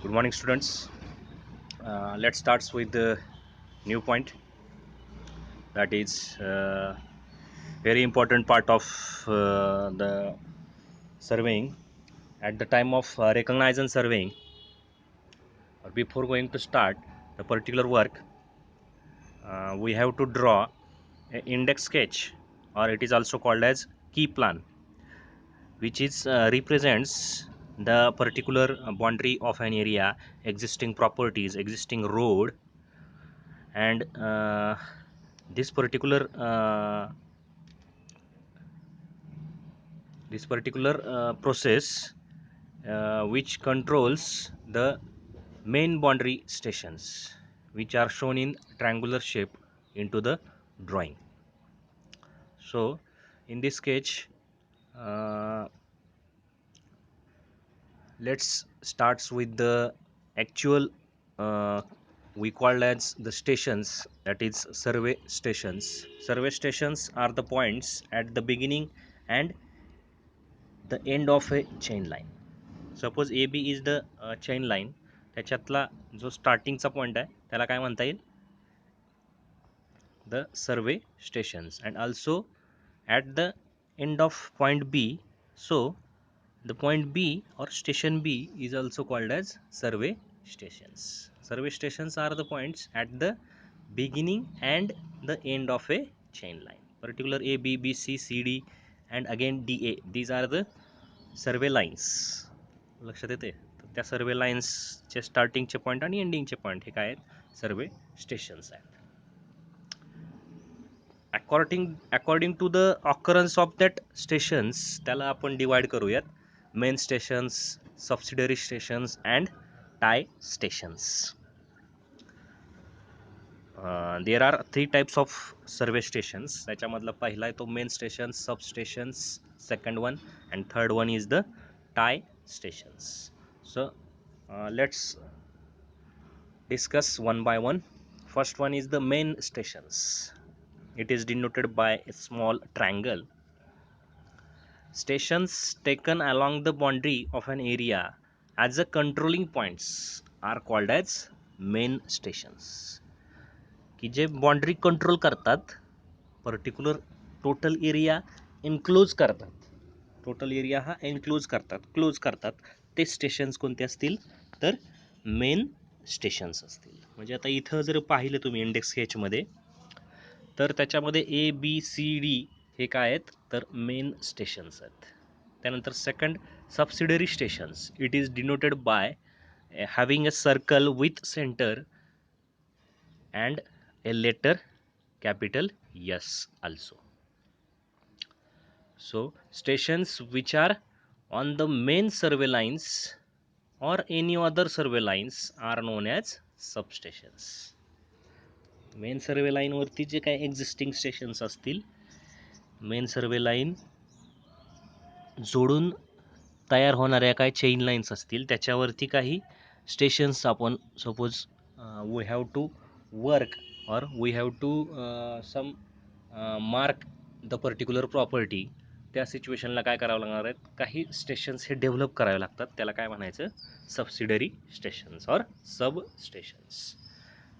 Good morning, students. Let's start with the new point. That is very important part of the surveying. At the time of recognition surveying, or before going to start the particular work, we have to draw an index sketch, or it is also called as key plan, which is represents the particular boundary of an area, existing properties, existing road, and this particular process which controls the main boundary stations, which are shown in triangular shape into the drawing. So in this sketch, let's starts with the actual we call as the stations, that is survey stations. Survey stations are the points at the beginning and the end of a chain line. Suppose A B is the chain line, त्याच्यातला जो स्टार्टिंगचा point आहे त्याला काय म्हणता येईल, the survey stations. And also at the end of point B, so the point B or station B is also called as survey stations. Survey stations are the points at the beginning and the end of a chain line. Particular A, B, B, C, C, D and again D, A. These are the survey lines. लक्षात येते, तर त्या सर्वे लाईन्सचे स्टार्टिंगचे point आणि एंडिंगचे point हे काय आहेत, survey stations आहेत. According to the occurrence of that stations त्याला आपण डिवाइड करूयात, main stations, subsidiary stations and tie stations. There are 3 types of survey stations. त्याच्यामधला पहिला आहे तो main stations, sub stations, second one and third one is the tie stations. So let's discuss one by one. First one is the main stations. It is denoted by a small triangle. Stations taken along the boundary of an area as a controlling points are called as main stations. की जे boundary control करतात, particular total area enclose करतात, total area हा एन्क्लोज करतात, close करतात, ते stations कोणते असतील, तर मेन स्टेशन्स असतील. म्हणजे आता इथं जर पाहिलं तुम्ही इंडेक्स स्केचमध्ये, तर त्याच्यामध्ये ए बी सी डी हे काय आहेत, तर मेन स्टेशन्स आहेत. त्यानंतर second, subsidiary stations. It is denoted by having a circle with centre and a letter capital S also. So stations which are on the main survey lines or any other survey lines are known as substations. Main survey line वरती जे काही existing stations असतील, main survey line जोडून तयार होणाऱ्या काही chain lines असतील, त्याच्यावरती काही स्टेशन्स आपण suppose we have to work or we have to some mark the particular property. त्या सिच्युएशनला काय करावं लागणार आहेत, काही स्टेशन्स हे डेव्हलप करावे लागतात, त्याला काय म्हणायचं, सबसिडरी स्टेशन्स और sub stations.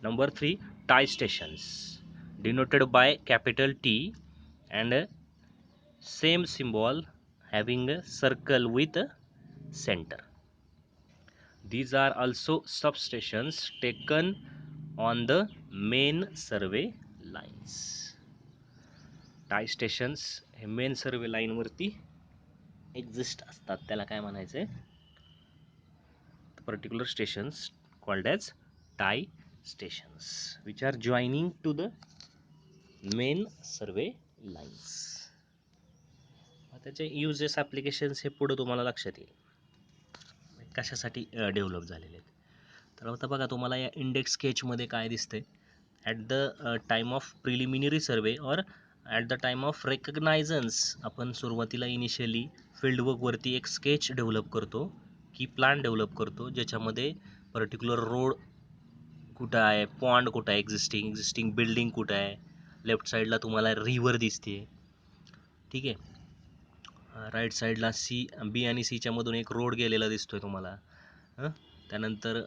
Number 3, tie stations, denoted by capital T and same symbol having a circle with a center. These are also substations taken on the main survey lines. Tie stations हे main survey लाईनवरती exist असतात, त्याला काय म्हणायचं आहे, particular stations called as tie stations which are joining to the main survey lines. त्याचे uses applications हे पुढं तुम्हाला लक्षात येईल कशासाठी डेव्हलप झालेले आहेत. तर आता बघा, तुम्हाला या इंडेक्स स्केचमध्ये काय दिसते, at the time of preliminary survey और at the time of reconnaissance आपण सुरुवातीला इनिशियली फील्डवर्कवरती एक स्केच डेव्हलप करतो, की प्लॅन डेव्हलप करतो, ज्याच्यामध्ये पर्टिक्युलर रोड कुठं आहे, पॉन्ड कुठं आहे, एक्झिस्टिंग बिल्डिंग कुठं आहे, लेफ्ट साईडला तुम्हाला रिव्हर दिसते, ठीक आहे, राईट साईडला सी, बी आणि सीच्या मधून एक रोड गेलेला दिसतोय तुम्हाला, त्यानंतर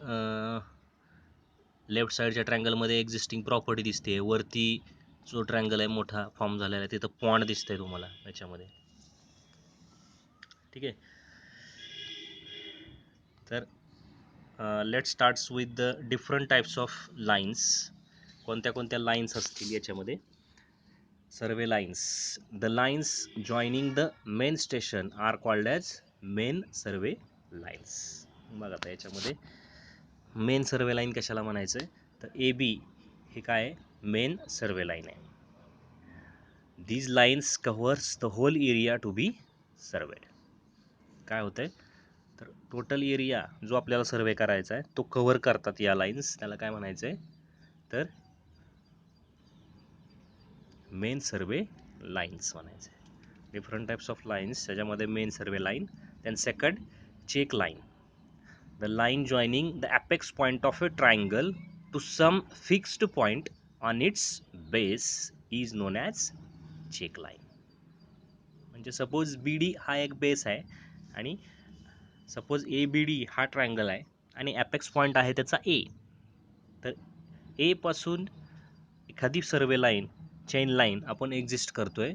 लेफ्ट साईडच्या ट्रायंगलमध्ये एक्झिस्टिंग प्रॉपर्टी दिसते. वरती जो ट्रायंगल आहे मोठा फॉर्म झालेला आहे तिथं पॉइंट दिसतंय तुम्हाला याच्यामध्ये. ठीक आहे. तर let starts with the different types of lines. कोणत्या कोणत्या लाईन्स असतील याच्यामध्ये. Survey lines. The lines joining the main station are called as main survey lines. बघा आता याच्यामध्ये मेन सर्वे लाईन कशाला म्हणायचं आहे, तर ए बी हे काय आहे, मेन सर्वे लाईन आहे. These lines covers the whole area to be surveyed. काय होतंय, तर टोटल एरिया जो आपल्याला सर्वे करायचा आहे तो कव्हर करतात या लाईन्स. त्याला काय म्हणायचं आहे, तर मेन सर्वे लाईन्स म्हणायचे. डिफरंट टाइप्स ऑफ लाईन्स, त्याच्यामध्ये main survey line. Then second, check line. The line joining the apex point of a triangle to some fixed point on its base is known as check line. म्हणजे suppose B D हा एक base आहे आणि suppose A B D हा triangle आहे आणि apex point आहे त्याचा ए. तर ए पासून एखादी सर्वे लाईन, चेन लाईन आपण एक्झिस्ट करतोय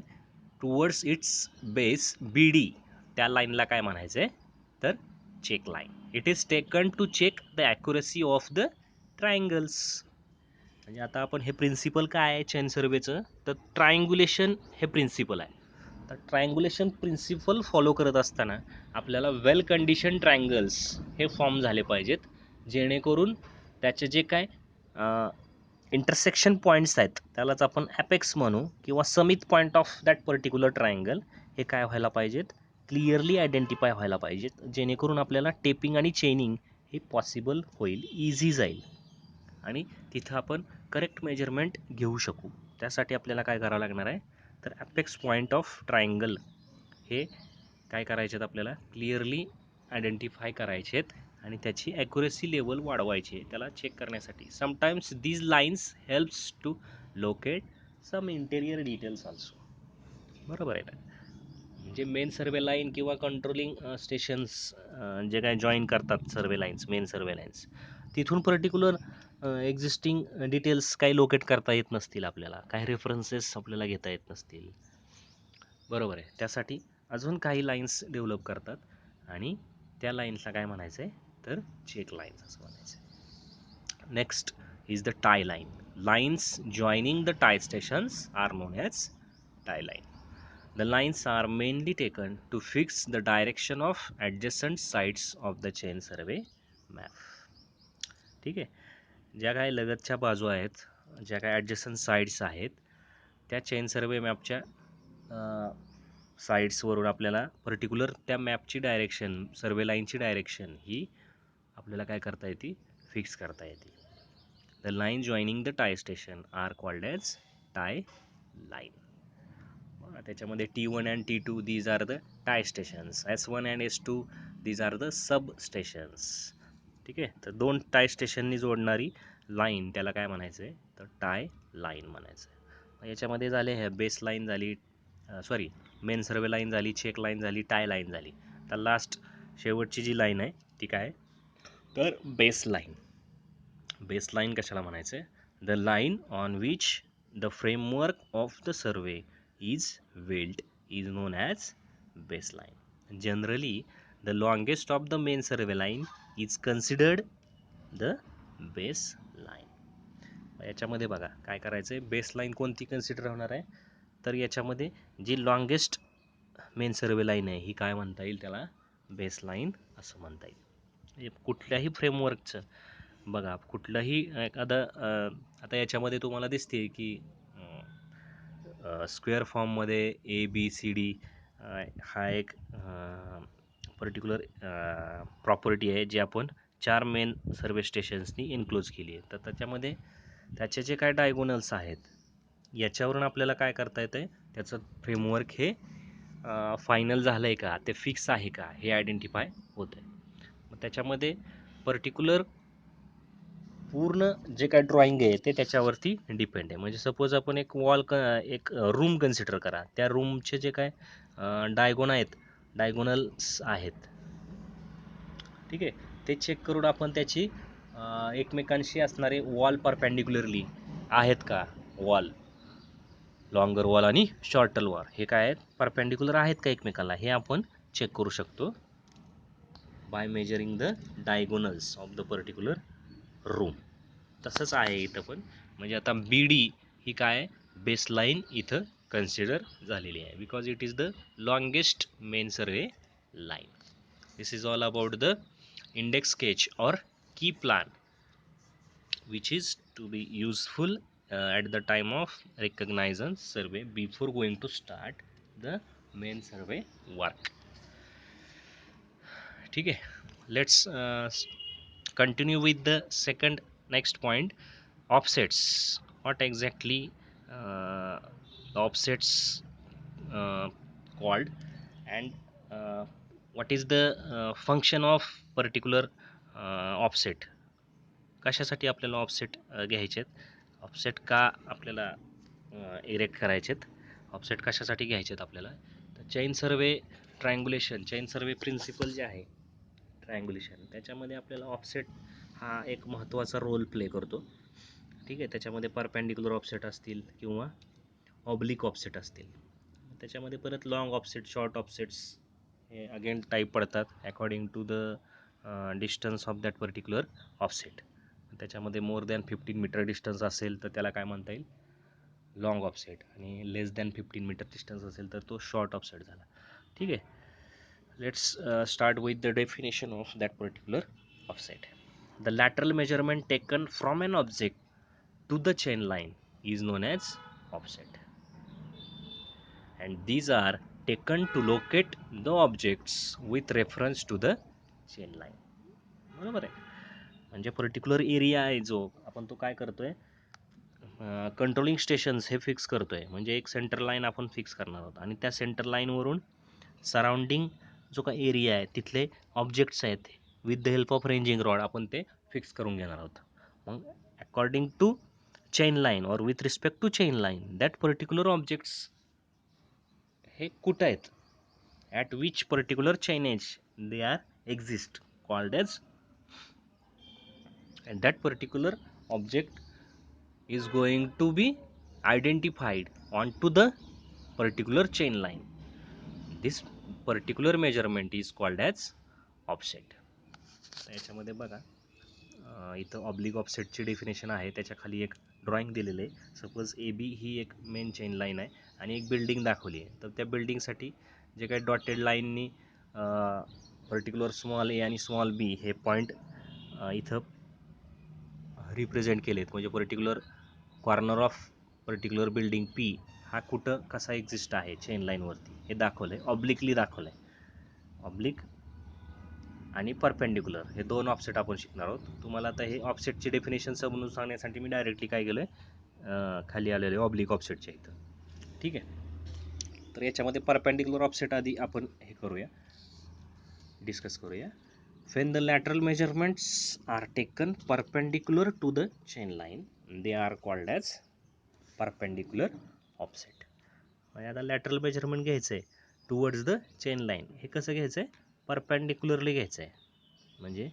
towards its base B D, त्या लाईनला काय म्हणायचं आहे, तर check line. It is taken to check the accuracy of the triangles. म्हणजे आता आपण हे प्रिन्सिपल काय आहे चेन सर्वेचं, तर ट्रायंग्युलेशन हे प्रिन्सिपल आहे. तर ट्रायंग्युलेशन प्रिन्सिपल फॉलो करत असताना आपल्याला वेल कंडिशन ट्रायंगल्स हे फॉर्म झाले पाहिजेत, जेणेकरून त्याचे जे काय इंटरसेक्शन पॉईंट्स आहेत त्यालाच आपण ॲपेक्स म्हणू किंवा summit point of that particular triangle हे काय व्हायला पाहिजेत, क्लिअरली आयडेंटिफाय व्हायला पाहिजेत, जेणेकरून आपल्याला टेपिंग आणि चेनिंग हे पॉसिबल होईल, इझी जाईल आणि तिथं आपण करेक्ट मेजरमेंट घेऊ शकू. त्यासाठी आपल्याला काय करावं लागणार आहे, तर ॲपेक्स पॉईंट ऑफ ट्रायंगल हे काय करायचे आहेत, आपल्याला क्लिअरली आयडेंटिफाय करायचे आहेत आणि त्याची ॲक्युरेसी लेवल वाढवायची आहे त्याला चेक करण्यासाठी. Sometimes these lines helps to locate some interior details also. बरोबर आहे ना. म्हणजे मेन सर्वे लाईन किंवा कंट्रोलिंग स्टेशन्स जे काय जॉईन करतात survey lines, main survey lines, तिथून पर्टिक्युलर एक्झिस्टिंग डिटेल्स काही लोकेट करता येत नसतील आपल्याला, काही रेफरन्सेस आपल्याला घेता येत नसतील. बरोबर आहे. त्यासाठी अजून काही लाईन्स डेव्हलप करतात आणि त्या लाईन्सला काय म्हणायचं आहे, तर चेक लाईन्स असं म्हणायचं आहे. Next is the tie line. Lines joining the tie stations are known as tie line. The lines are mainly taken to fix the direction of adjacent sides of the chain survey map. ठीक आहे. ज्या काही लगतच्या बाजू आहेत, ज्या काही adjacent sides आहेत, त्या चेन सर्वे मॅपच्या साईड्सवरून आपल्याला पर्टिक्युलर त्या मॅपची डायरेक्शन, सर्वे लाईनची डायरेक्शन ही आपल्याला काय करता येते, फिक्स करता येते. The line joining the tie station are called as tie line. त्याच्यामध्ये T1 and T2 these are the tie stations. S1 and S2 these are the sub stations. ठीक आहे. तर दोन टाय स्टेशननी जोडणारी लाईन त्याला काय म्हणायचं आहे, तर टाय लाईन म्हणायचं आहे. याच्यामध्ये झाले हे बेस लाईन झाली, सॉरी मेन सर्वे लाईन झाली, चेक लाईन झाली, टाय लाईन झाली. तर लास्ट शेवटची जी लाईन आहे ती काय, तर बेस लाईन. बेस लाईन कशाला म्हणायचं आहे, the line on which the framework of the survey is built is known as baseline. Generally, the longest of the main survey line is considered the baseline. याच्यामध्ये बघा काय करायचं आहे, baseline कोणती consider होणार आहे, तर याच्यामध्ये जी लॉंगेस्ट मेन सर्वे लाईन आहे ही काय म्हणता येईल, त्याला बेसलाईन असं म्हणता येईल. कुठल्याही फ्रेमवर्कचं बघा, कुठलंही एखादं आता याच्यामध्ये तुम्हाला दिसते की स्क्वेअर फॉर्ममध्ये ABCD हा एक पर्टिक्युलर प्रॉपर्टी आहे जी आपण 4 मेन सर्वे स्टेशन्सनी इन्क्लोज केली आहे. तर त्याच्यामध्ये त्याचे जे काय डायगोनल्स आहेत याच्यावरून आपल्याला काय करता येतं आहे, त्याचं फ्रेमवर्क हे फायनल झालं आहे का, ते फिक्स आहे का हे आयडेंटिफाय होतं आहे. मग त्याच्यामध्ये पर्टिक्युलर पूर्ण जे काय ड्रॉइंग आहे ते त्याच्यावरती डिपेंड आहे. म्हणजे सपोज आपण एक एक रूम कन्सिडर करा, त्या रूमचे जे काय डायगोनल्स आहेत, ठीक आहे, ते चेक करून आपण त्याची एकमेकांशी असणारे वॉल परपेंडिक्युलरली आहेत का, वॉल लॉंगर वॉल आणि शॉर्टर वॉल हे काय आहेत, परपेंडिक्युलर आहेत का एकमेकाला, हे आपण चेक करू शकतो by measuring the diagonals of the particular room. तसंच आहे इथं पण, म्हणजे आता बी डी ही काय बेसलाईन इथं कन्सिडर झालेली आहे, because it is the longest main survey line. This is all about the index sketch or key plan which is to be useful at the time of reconnaissance survey before going to start the main survey work. ठीक है, let's continue with the second next point, offsets. What exactly the offsets called, and what is the function of particular offset, कशासाठी आपल्याला offset घ्यायचे आहेत, offset का आपल्याला erect करायचे आहेत, ऑफसेट कशासाठी घ्यायचे आहेत आपल्याला, तर chain survey triangulation, chain survey principle जे आहे ट्रायंगुलेशन, त्याच्यामध्ये आपल्याला ऑफसेट हा एक महत्त्वाचा रोल प्ले करतो. ठीक आहे, त्याच्यामध्ये परपेंडिक्युलर ऑफसेट असतील किंवा ऑब्लिक ऑफसेट असतील, त्याच्यामध्ये परत लॉंग ऑफसेट, शॉर्ट ऑफसेट्स हे अगेन टाईप पडतात according to the distance of that particular offset. त्याच्यामध्ये मोर दॅन 15 मीटर डिस्टन्स असेल तर त्याला काय म्हणता येईल, लॉंग ऑफसेट, आणि लेस दॅन 15 मीटर डिस्टन्स असेल तर तो शॉर्ट ऑफसेट झाला. ठीक आहे, let's start with the definition of that particular offset. The lateral measurement taken from an object to the chain line is known as offset, and these are taken to locate the objects with reference to the chain line. बरोबर आहे, म्हणजे particular area आहे जो आपण तो काय करतोय, controlling stations हे फिक्स करतोय, म्हणजे एक सेंटर लाईन आपण फिक्स करणार आहोत, आणि त्या सेंटर लाईनवरून सराउंडिंग जो काही एरिया आहे तिथले ऑब्जेक्ट्स आहेत with the help of ranging rod आपण ते फिक्स करून घेणार आहोत. मग अकॉर्डिंग टू चेन लाईन और with respect to chain line that particular objects हे कुठं आहेत, at which particular chainage they are exist called age, and that particular object is going to be identified onto the particular chain line. This particular measurement is called as offset. याच्यामध्ये बघा इथं oblique ऑफसेटची definition आहे, त्याच्या खाली एक drawing दिलेलं आहे. Suppose A बी ही एक मेन चेन लाईन आहे आणि एक बिल्डिंग दाखवली आहे, तर त्या बिल्डिंगसाठी जे काही डॉटेड लाईननी पर्टिक्युलर स्मॉल ए आणि स्मॉल बी हे पॉईंट इथं रिप्रेझेंट केलेत, म्हणजे particular corner of particular building P हा कुठं कसा एक्झिस्ट आहे चेन लाईनवरती हे दाखवलं आहे, ऑब्लिकली दाखवलं आहे. ऑब्लिक आणि परपेंडिक्युलर हे दोन ऑफसेट आपण शिकणार आहोत. तुम्हाला आता हे ऑफसेटची डेफिनेशन समजून सांगण्यासाठी मी डायरेक्टली काय केलं आहे, खाली आलेलं आहे ऑब्लिक ऑफसेटच्या इथं. ठीक आहे, तर याच्यामध्ये परपेंडिक्युलर ऑफसेट आधी आपण हे करूया, डिस्कस करूया. When the lateral measurements are taken perpendicular to the chain line, they are called as perpendicular offset. म्हणजे आता लॅटरल मेजरमेंट घ्यायचं आहे टुवर्ड्स द चेन लाईन, हे कसं घ्यायचं आहे, परपेंडिक्युलरली घ्यायचं आहे, म्हणजे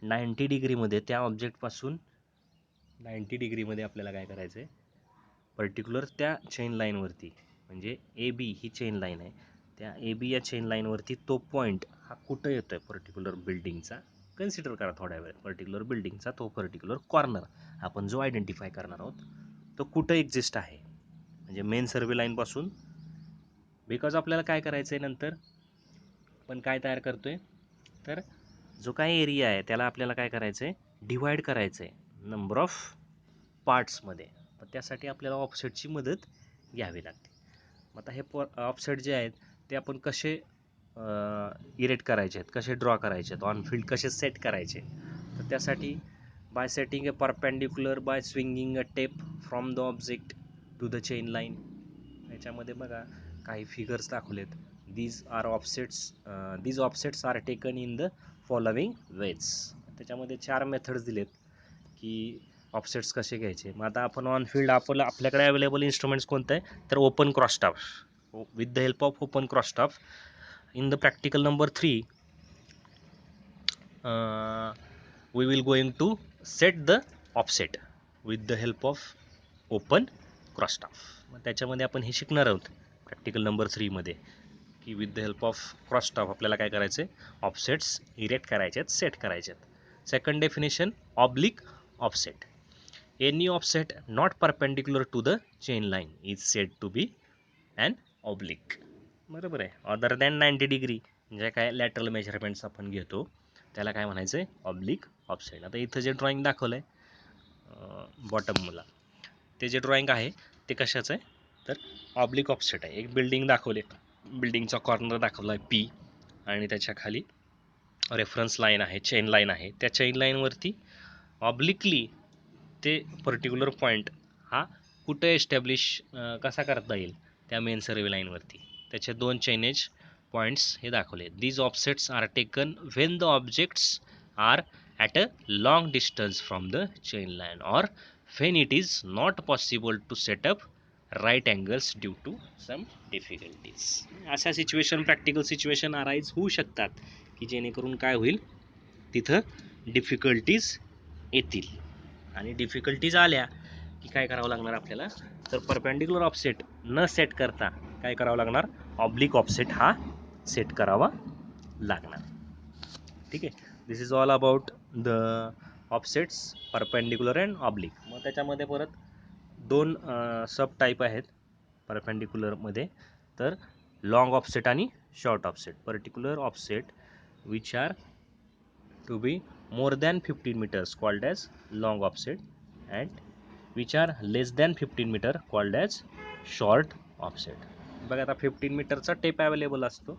90 डिग्रीमध्ये त्या ऑब्जेक्टपासून 90 डिग्रीमध्ये आपल्याला काय करायचं आहे, पर्टिक्युलर त्या चेन लाईनवरती, म्हणजे A B he chain line आहे, त्या ए बी या चेन लाईनवरती तो पॉईंट हा कुठं येतो आहे पर्टिक्युलर बिल्डिंगचा, कन्सिडर करा थोड्या वेळ, पर्टिक्युलर बिल्डिंगचा तो पर्टिक्युलर कॉर्नर आपण जो आयडेंटिफाय करणार आहोत तो कुठं एक्झिस्ट आहे, म्हणजे मेन सर्वे लाईनपासून. बिकॉज आपल्याला काय करायचं आहे, नंतर आपण काय तयार करतो आहे, तर जो काही एरिया आहे त्याला आपल्याला काय करायचं आहे, डिवाईड करायचं आहे नंबर ऑफ पार्ट्समध्ये, तर त्यासाठी आपल्याला ऑफसेटची मदत घ्यावी लागते. मग आता हे ऑफसेट जे आहेत ते आपण कसे इरेट करायचे आहेत, कसे ड्रॉ करायचे आहेत, ऑन फील्ड कसे सेट करायचे, तर त्यासाठी by setting a perpendicular by swinging a tape from the object to the chain line. याच्यामध्ये बघा काही फिगर्स दाखवलेत. These offsets are taken in the following ways. त्याच्यामध्ये 4 मेथड्स दिलेत की ऑफसेट्स कसे घ्यायचे. मग आता आपण ऑन फील्ड आपल्याकडे अवेलेबल इन्स्ट्रुमेंट्स कोणतं आहे, तर open cross staff. With the help of open cross staff in the practical number 3 we will going to set the offset with the help of open cross staff. मग त्याच्यामध्ये आपण हे शिकणार आहोत प्रॅक्टिकल नंबर 3मध्ये की विथ द हेल्प ऑफ क्रॉसस्टाफ आपल्याला काय करायचं आहे, ऑफसेट्स इरेक्ट करायचे आहेत, सेट करायचे आहेत. Second definition oblique offset. Any offset not perpendicular to the chain line is said to be and oblique. बरोबर आहे. अदर दॅन 90 डिग्री जे काय लॅटरल मेजरमेंट्स आपण घेतो त्याला काय म्हणायचं आहे, ऑब्लिक ऑफसेट. आता इथं जे ड्रॉइंग दाखवलं आहे बॉटमला, ते जे ड्रॉइंग आहे ते कशाचं आहे, तर ऑब्लिक ऑफसेट आहे. एक बिल्डिंग दाखवले, बिल्डिंगचा कॉर्नर दाखवला आहे पी आणि त्याच्या खाली रेफरन्स लाईन आहे, चेन लाईन आहे. त्या चेन लाईनवरती ऑब्लिकली ते पर्टिक्युलर पॉईंट हा कुठे एस्टॅब्लिश कसा करता येईल, त्या मेन सर्वे लाईनवरती. त्याचे 2 चेनेज पॉईंट्स हे दाखवले. These offsets are taken when the objects are at a long distance from the chain line or when it is not possible to set up right angles due to some difficulties. अशा situation, practical situation arise होऊ शकतात की जेणेकरून काय होईल, तिथं difficulties येतील. आणि डिफिकल्टीज आल्या की काय करावं लागणार आपल्याला, तर परपेंडिक्युलर ऑफसेट न सेट करता काय करावं लागणार, ऑब्लिक ऑफसेट हा सेट करावा लागणार. ठीक आहे. This is all about the offsets perpendicular and oblique. मग त्याच्यामध्ये परत 2 सब टाईप आहेत परपेंडिक्युलरमध्ये, तर लॉंग ऑफसेट आणि short offset. Particular offset which are to be more than 15 metres called as long offset and which are less than 15 metre called as short offset. बघा आता 15 मीटरचा टेप अवेलेबल असतो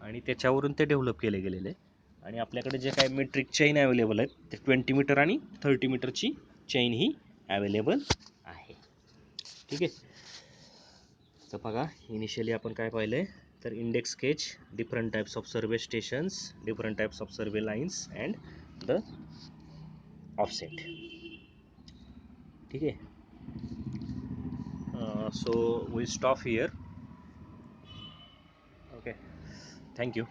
आणि त्याच्यावरून ते डेव्हलप केले गेलेले. आणि आपल्याकडे जे काही मेट्रिक चेन अवेलेबल आहेत ते 20 मीटर आणि 30 मीटरची चेन ही अवेलेबल आहे. ठीक आहे. तर बघा इनिशियली आपण काय पाहिलं आहे, तर index sketch, different types of survey stations, different types of survey lines and the offset. ठीक आहे. So we stop here. Okay, thank you.